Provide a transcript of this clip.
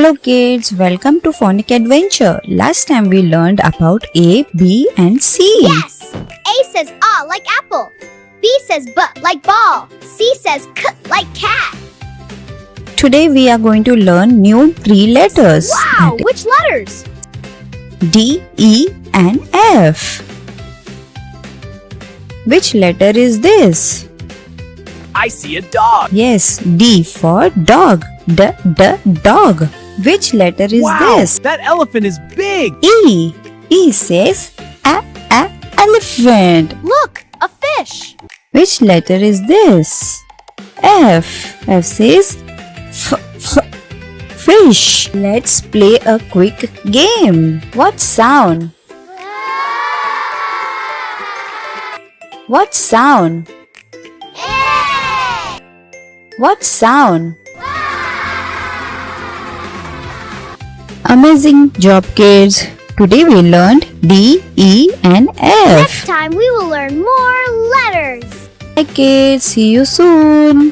Hello kids, welcome to Phonic Adventure. Last time we learned about A, B and C. Yes! A says ah like apple. B says b like ball. C says k like cat. Today we are going to learn new 3 letters. Wow! Which letters? D, E and F. Which letter is this? I see a dog. Yes, D for dog. Dog. Which letter is Wow, this? that elephant is big. E. E says elephant. Look, a fish. Which letter is this? F. F says fish. Let's play a quick game. What sound? What sound? What sound? Amazing job, kids. Today we learned D, E and F. Next time we will learn more letters. Bye kids. See you soon.